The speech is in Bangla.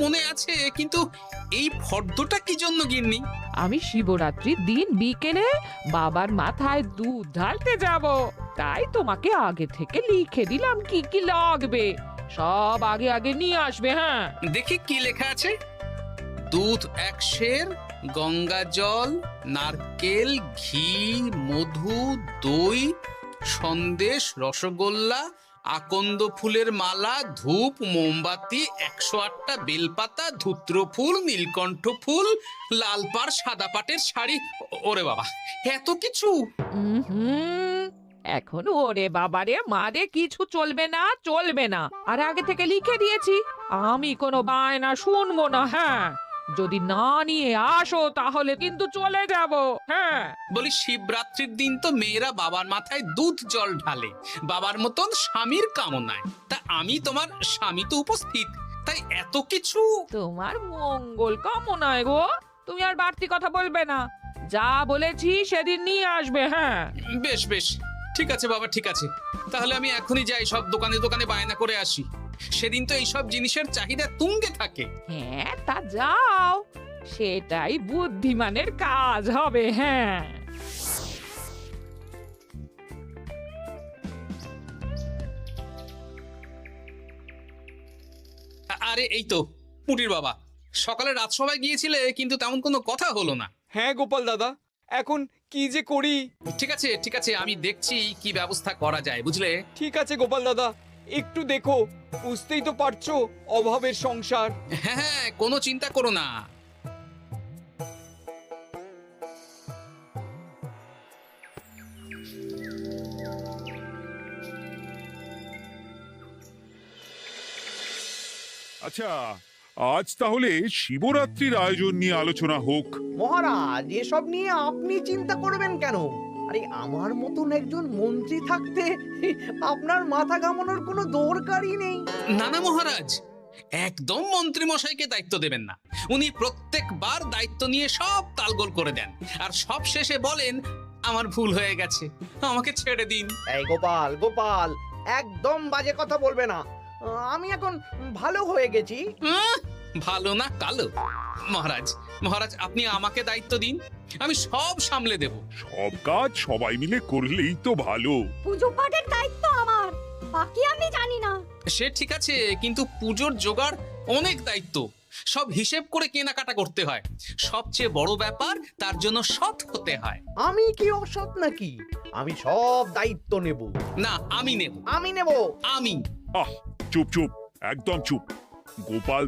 মনে আছে, কিন্তু এই ফর্দটা কি জন্য গিন্নি? আমি শিবরাত্রির দিন বিকেলে বাবার মাথায় দুধ ঢালতে যাব, তাই তোমাকে আগে থেকে লিখে দিলাম কি কি লাগবে। সব আগে আগে নিয়ে আসবে। হ্যাঁ, দেখি কি লেখা আছে। দুধ 1 সের, গঙ্গা জল, নারকেল, ঘি, মধু, দই, সন্দেশ, রসগোল্লা, আকন্দ ফুলের মালা, ধূপ, মোমবাতি, 108টা বেলপাতা, ধূত্র ফুল, নীলকণ্ঠ ফুল, লাল পাড় সাদা পাটের শাড়ি। ওরে বাবা, এত কিছু! হুম, এখন ওরে বাবারে মারে কিছু চলবে না, চলবে না। আর আগে থেকে লিখে দিয়েছি, আমি কোনো বায়না শুনবো না। হ্যাঁ, যদি না নিয়ে আসো তাহলে কিন্তু চলে যাব। হ্যাঁ, বলি, শিবরাত্রির দিন তো মেয়েরা বাবার মাথায় দুধ জল ঢালে বাবার মতন স্বামীর কামনায়। তা আমি তোমার স্বামী তো উপস্থিত, তাই এত কিছু। তোমার মঙ্গল কামনায় গো, তুমি আর বাড়তি কথা বলবে না। যা বলেছি সেদিন নিয়ে আসবে। হ্যাঁ, বেশ বেশ, ঠিক আছে বাবা, ঠিক আছে। তাহলে আমি এখনই যাই, সব দোকানে দোকানে বায়না করে আসি। সেদিন তো এইসব জিনিসের চাহিদা তুঙ্গে থাকে। হ্যাঁ, তা যাও, সেটাই বুদ্ধিমানের কাজ হবে। হ্যাঁ, আরে এই তো পুটির বাবা, সকালে রাজসভায় গিয়েছিলে কিন্তু তেমন কোনো কথা হলো না। হ্যাঁ গোপাল দাদা, এখন কি যে করি। ঠিক আছে ঠিক আছে, আমি দেখছি কি ব্যবস্থা করা যায়, বুঝলে। ঠিক আছে গোপাল দাদা, একটু দেখো, বুঝতেই তো পারছো অভাবের সংসার। হ্যাঁ হ্যাঁ, কোনো চিন্তা করো না। আচ্ছা, আজ তাহলে শিবরাত্রির আয়োজন নিয়ে আলোচনা হোক। মহারাজ, এসব নিয়ে আপনি চিন্তা করবেন কেন? আরে আমার মতন একজন মন্ত্রী থাকতে আপনার মাথা ঘামানোর কোনো দরকারই নেই। না না মহারাজ, একদম মন্ত্রী মশাইকে দায়িত্ব দেবেন না। উনি প্রত্যেকবার দায়িত্ব নিয়ে সব তালগোল করে দেন, আর সব শেষে বলেন আমার ভুল হয়ে গেছে, আমাকে ছেড়ে দিন। এই গোপাল গোপাল, একদম বাজে কথা বলবে না। আমি এখন ভালো হয়ে গেছি। ভালো না কালো? মহারাজ মহারাজ, আপনি আমাকে দায়িত্ব দিন, আমি সব সামলে দেব। সব কাজ সবাই মিলে করলেই তো ভালো। পুজো পাঠের দায়িত্ব আমার, বাকি আমি জানি না। সে ঠিক আছে, কিন্তু পুজোর জোগাড় অনেক দায়িত্ব, সব হিসেব করে কেনাকাটা করতে হয়। সবচেয়ে বড় ব্যাপার, তার জন্য সৎ হতে হয়। আমি কি অসৎ নাকি? আমি সব দায়িত্ব নেব। না, আমি নেব। আমি নেব। আমি আহ, চুপ চুপ, একদম চুপ। গোপাল